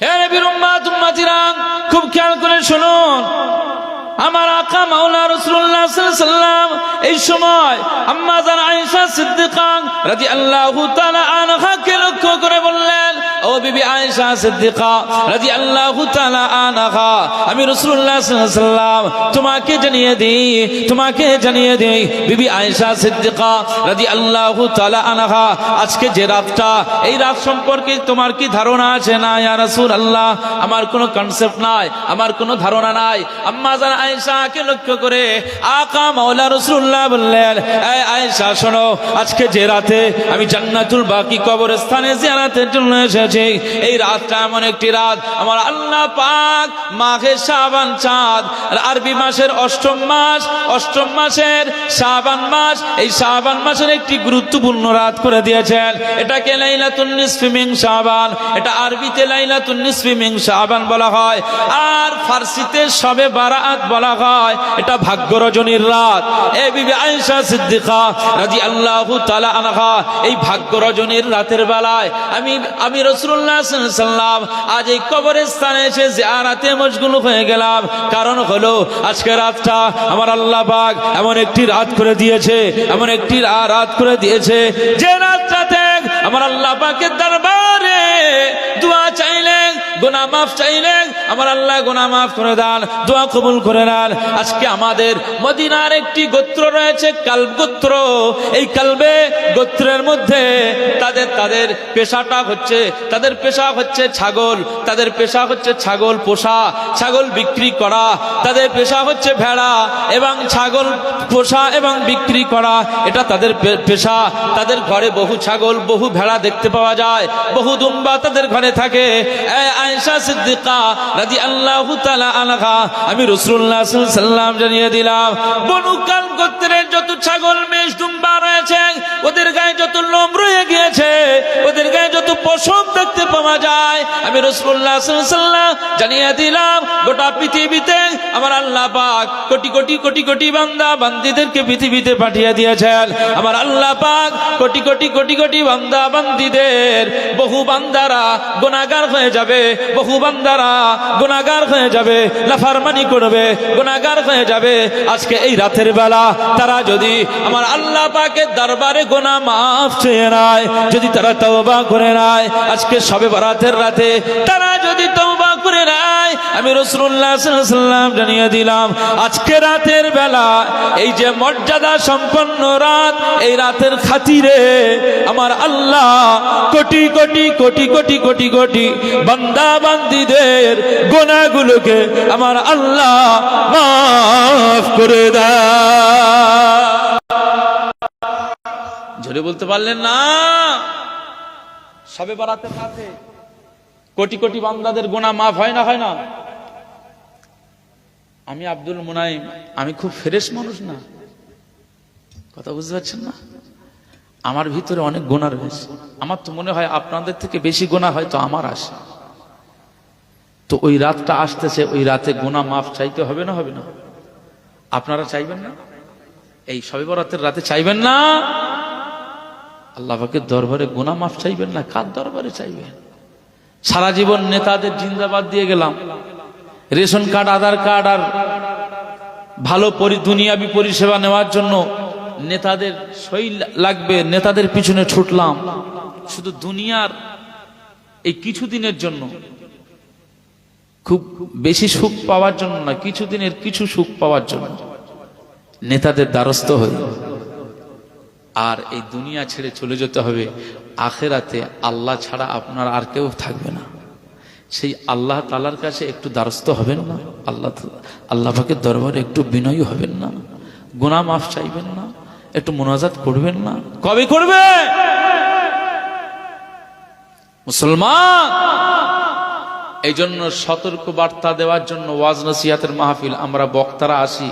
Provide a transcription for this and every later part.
হে নবীর উম্মত উম্মতিরা, খুব খেয়াল করে শুনুন। আমার আকা মাওলা রাসূলুল্লাহ সাল্লাল্লাহু আলাইহি ওয়াসাল্লাম এই সময় আম্মা জান আয়েশা সিদ্দিকা রাদিয়াল্লাহু তাআলা আনহাকে লক্ষ্য করে বললেন, ও বিবি আয়েশা সিদ্দিকা রাদিয়াল্লাহু তাআলা আনহা, আমি রাসূলুল্লাহ সাল্লাল্লাহু আলাইহি ওয়াসাল্লাম তোমাকে জানিয়ে দেই বিবি আয়েশা সিদ্দিকা রাদিয়াল্লাহু তাআলা আনহা, আজকে যে রাতটা, এই রাত সম্পর্কে তোমার কি ধারণা আছে? না ইয়া রাসূলুল্লাহ, আমার কোনো কনসেপ্ট নাই, আমার কোনো ধারণা নাই। আম্মা জান আয়েশাকে লক্ষ্য করে আকা মাওলা রাসূলুল্লাহ বললেন, এই আয়েশা শোনো, আজকে যে রাতে আমি জান্নাতুল বাকি কবরস্থানে জিয়ারতের জন্য এসেছি, এই রাতটা এমন একটি রাত, আমার আল্লাহ পাক মাঘে শাবান চাঁদ, আরবি মাসের অষ্টম মাসের শাবান মাস, এই শাবান মাসের একটি গুরুত্বপূর্ণ রাত করে দিয়েছেন। এটাকে লাইলাতুন নিসফি মিন শাবান, এটা আরবিতে লাইলাতুন নিসফি মিন শাবান বলা হয়, আর ফার্সিতে শবে বারাত বলা হয়। এটা ভাগ্য রজনীর রাত। এই বিবি আয়েশা সিদ্দিকা রাদিয়াল্লাহু তাআলা আনহা, এই ভাগ্য রজনীর রাতের বেলায় আমি রাসূলুল্লাহ সাল্লাল্লাহু আলাইহি ওয়াসাল্লাম আজ এই কবরস্থানে এসে জিয়ারতে মশগুল হয়ে গেলাম। কারণ হলো আজকে রাতটা আমার আল্লাহ পাক এমন একটি রাত করে দিয়েছে, এমন একটি রাত করে দিয়েছে, যে রাতটাতে আমার আল্লাহ পাকের দরবারে দোয়া চাইলেন, গুনাহ মাফ চাইলেন, আমার আল্লাহ গুনাহ মাফ করে দেন, দোয়া কবুল করে নেন। আজকে আমাদের মদিনার একটি গোত্র রয়েছে, কালব গোত্র। এই কালবে গোত্রের মধ্যে তাদের পেশাটা হচ্ছে, তাদের পেশা হচ্ছে ছাগল, তাদের পেশা হচ্ছে ছাগল পোষা, ছাগল বিক্রি করা, তাদের পেশা হচ্ছে ভেড়া এবং ছাগল পোষা এবং বিক্রি করা, এটা তাদের পেশা। তাদের ঘরে বহু ছাগল, বহু ভেড়া দেখতে পাওয়া যায়, বহু দুম্বা তাদের ঘরে থাকে। আয়েশা সিদ্দিকা রাদিয়াল্লাহু তাআলা আনহা, আমি রাসূলুল্লাহ সাল্লাল্লাহু আলাইহি ওয়াসাল্লাম জানিয়ে দিলাম, বনু কালব গোত্রের যত ছাগল মেষ দুম্বা রয়েছে, ওদের গায়ে যত লোম রয়ে গিয়েছে, ওদের গায়ে যত পশম দেখতে পাওয়া যায়, আমি রাসূলুল্লাহ সাল্লাল্লাহু আলাইহি ওয়াসাল্লাম জানিয়ে দিলাম, গোটা পৃথিবীতে আমার আল্লাহ পাক কোটি কোটি কোটি কোটি বান্দা বান্দীদেরকে পৃথিবীতে পাঠিয়ে দিয়েছেন। আমার আল্লাহ পাক কোটি কোটি কোটি কোটি বান্দা বান্দীদের, বহু বান্দারা গুনাহগার হয়ে যাবে, বহু বান্দারা গুনাহগার হয়ে যাবে, নাফরমানি করবে, গুনাহগার হয়ে যাবে। আজকে এই রাতের বেলা তারা যদি আমার আল্লাহ পাকের দরবারে গুনাহ মাফ চেয়ে নেয়, যদি তারা তওবা করে নেয়, আজকে শবে বরাতের রাতে তারা যদি তওবা করে নেয়, আমি রাসূলুল্লাহ সাল্লাল্লাহু আলাইহি ওয়াসাল্লাম জানিয়ে দিলাম, আজকে রাতের বেলা এই যে মর্যাদা সম্পন্ন রাত, এই রাতের খাতিরে আমার আল্লাহ কোটি কোটি কোটি কোটি কোটি কোটি বান্দা বান্দীদের গুনাহগুলোকে আমার আল্লাহ মাফ করে দেয়। জোরে বলতে পারলেন না? শবে বরাতের রাতে কোটি কোটি বান্দাদের গুনাহ মাফ হয় না? হয় না? আমি আব্দুল মুনাইম, আমি খুব ফ্রেশ মানুষ না, কথা বুঝতে পারছেন না? আমার ভিতরে অনেক গুনাহ রয়েছে। আমার তো মনে হয় আপনাদের থেকে বেশি গুনাহ হয়তো আমার আসে। তো ওই রাতটা আসতেছে, ওই রাতে গুনাহ মাফ চাইতে হবে না? হবে না? আপনারা চাইবেন না? এই শবে বরাতের রাতে চাইবেন না? আল্লাহ পাকের দরবারে গুনাহ মাফ চাইবেন না? কার দরবারে চাইবেন? সারা জীবন নেতাদের জিন্দাবাদ দিয়ে গেলাম, রেশন কার্ড, আধার কার্ড আর ভালো দুনিয়াবি পরিষেবা নেওয়ার জন্য নেতাদের সই লাগবে, নেতাদের পিছনে ছুটলাম, শুধু দুনিয়ার এই কিছুদিনের জন্য, খুব বেশি সুখ পাওয়ার জন্য না, কিছুদিনের কিছু সুখ পাওয়ার জন্য নেতাদের দ্বারস্থ হয়ে, আর এই দুনিয়া ছেড়ে চলে যেতে হবে। আখেরাতে আল্লাহ ছাড়া আপনার আর কেউ থাকবে না। সেই আল্লাহ তাআলার কাছে একটু দ্বারস্থ হবেন না? আল্লাহ পাকের দরবারে একটু বিনয়ী হবেন না? গুনাহ মাফ চাইবেন না? একটু মুনাজাত করবেন না? কবে করবে মুসলমান? এই জন্য সতর্ক বার্তা দেওয়ার জন্য ওয়াজ নসিহতের মাহফিল, আমরা বক্তারা আসি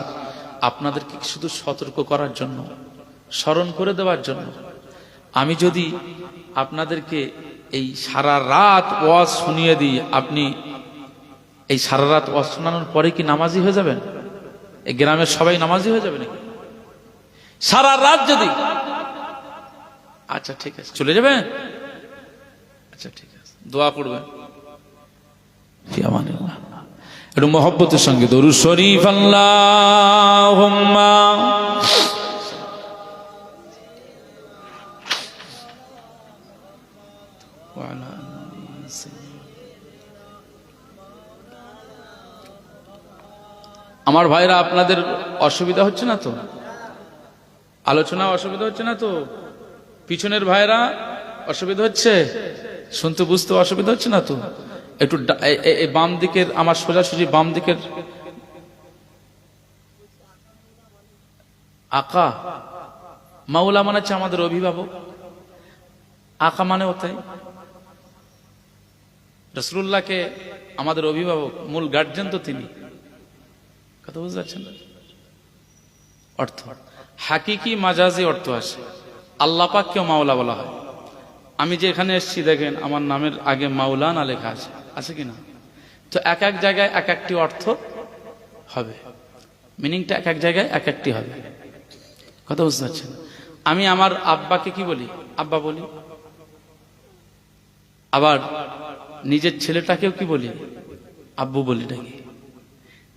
আপনাদেরকে শুধু সতর্ক করার জন্য, স্মরণ করে দেওয়ার জন্য। আমি যদি আপনাদেরকে এই সারা রাত ওয়াজ শুনিয়ে দিই, আপনি এই সারা রাত ওয়াজ শোনানোর পরে কি নামাজি হয়ে যাবেন? এই গ্রামের সবাই নামাজি হয়ে যাবে নাকি সারা রাত যদি? আচ্ছা ঠিক আছে, চলে যাবেন? আচ্ছা ঠিক আছে, দোয়া করবেন। আমানিল্লাহ। একটু মহব্বতের সঙ্গে দরুদ শরীফ আল্লাহুম্মা ওয়া আলা আলি সাইয়্যিদিনা। আমার ভাইরা, আপনাদের অসুবিধা হচ্ছে না তো? আলোচনা অসুবিধা হচ্ছে না তো? পিছনের ভাইরা অসুবিধা হচ্ছে? শুনতে বুঝতে অসুবিধা হচ্ছে না তো? একটু বাম দিকের, আমার সোজাসুজি বাম দিকের আকা মাওলা মানে হচ্ছে আমাদের অভিভাবক। আকা মানে ওটাই রাসূলুল্লাহকে আমাদের অভিভাবক, মূল গার্জিয়ান তো তিনি। কথা বুঝতে পারছেন? অর্থ হাকিকি মাজাজি অর্থ আছে। আল্লাহ পাককেও মাওলা বলা হয়। আমি যে এখানে এসেছি দেখেন আমার নামের আগে মাওলানা লেখা আছে, আছে কিনা? তো এক এক জায়গায় এক একটি অর্থ হবে, মিনিংটা এক এক জায়গায় এক একটি হবে। কথা বুঝতে পারছেন? আমি আমার আব্বাকে কি বলি? আব্বা বলি। আবার নিজের ছেলেটাকেও কি বলি? আব্বু বলি নাকি?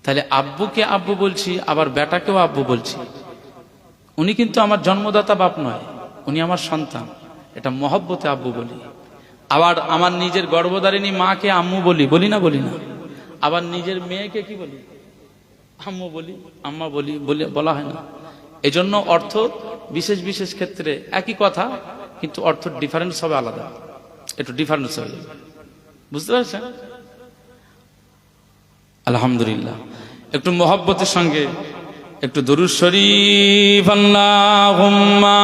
তাহলে আব্বুকে আব্বু বলছি, আবার বেটাকেও আব্বু বলছি। উনি কিন্তু আমার জন্মদাতা বাপ নয়, উনি আমার সন্তান। এটা মহব্বতে আব্বু বলি। আবার আমার নিজের গর্ভধারিণী মাকে আম্মু বলি, বলি না? বলি না? আবার নিজের মেয়েকে কি বলি? আম্মু বলি, আম্মা বলি, বলা হয় না? এজন্য অর্থ বিশেষ বিশেষ ক্ষেত্রে একই কথা, কিন্তু অর্থ ডিফারেন্স হবে, আলাদা, একটু ডিফারেন্স হয়ে যাবে। বুঝতে পারছেন? আলহামদুলিল্লাহ। একটু মহব্বতের সঙ্গে একটু দরুদ শরীফ আল্লাহুম্মা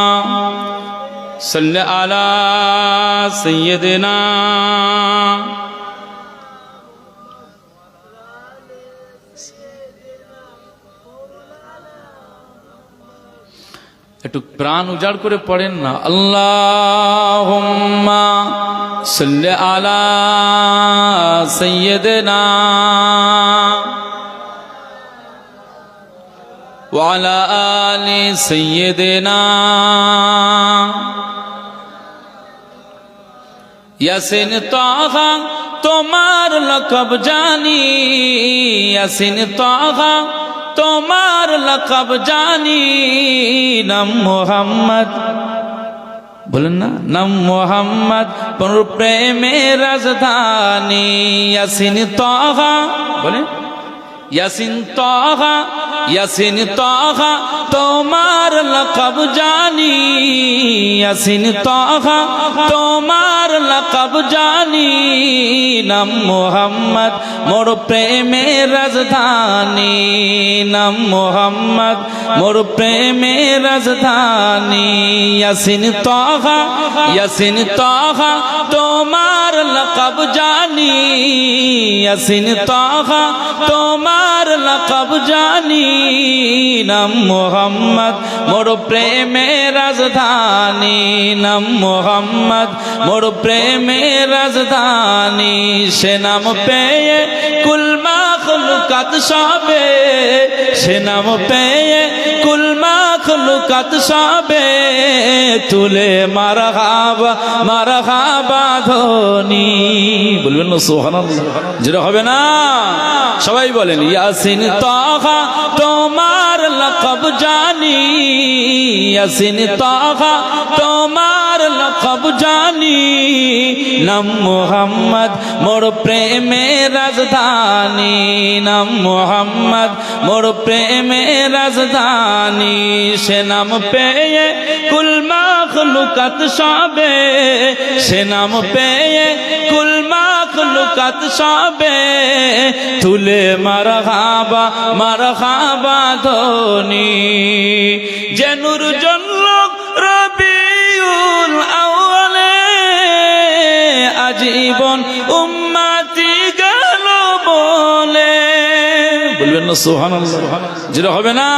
সাল্লি আলা সাইয়্যিদিনা। একটু প্রাণ উজাড় করে পড়েন না, আল্লাহুম্মা সাল্লি আলা সাইয়্যিদিনা ওয়া আলা আলি সাইয়্যিদিনা। ইয়াসিন তাহা তোমার লকব জানি, ইয়াসিন তাহা তোমার লকব জানি। নাম মোহাম্মদ, বলেন না? নাম মোহাম্মদ পর প্রেমের রাজধানী। ইয়াসিন তাহা, বলেন ইয়াসিন তাহা, ইয়াসিন তাহা তোমার লকব জানি। ইয়াসিন তাহা তোমার লকব জানি। নাম মোহাম্মদ মোর প্রেমের রাজধানী। নাম মোহাম্মদ মোর প্রেমের রাজধানী। ইয়াসিন তাহা, ইয়াসিন তাহা তোমার লকব জানি। ইয়াসিন তাহা তোমার লকব জানি। নাম মোহাম্মদ মোর প্রেমের রাজধানী। নাম মোহাম্মদ মোর প্রেমের রাজধানী। সে নাম পেয়ে কুল মাখলুকাত সবে, সে নাম পেয়ে কুল মাখলুকাত সবে তুলে মারহাবা মারহাবা ধ্বনি। বলবেন না সুবহানাল্লাহ? যেটা হবে না সবাই বলেন ইয়াসিন তাহা তোমার লকব জানি। ইয়াসিন তাহা তোমার লকব জানি। নাম মোহাম্মদ মোর প্রেমের রাজধানী। নাম মোহাম্মদ মোর প্রেমের রাজধানী। সে নাম পেয়ে কুল মাখলুকাত সবে, সে নাম পেয়ে কুল মাখলুকাত সবে তুলে মারহাবা মারহাবা ধ্বনি। যে নূর জন্ম রবিউল আউয়ালে আজীবন উম্মতি গেল বলে। বলবেন না সুবহানাল্লাহ? যেটা হবে না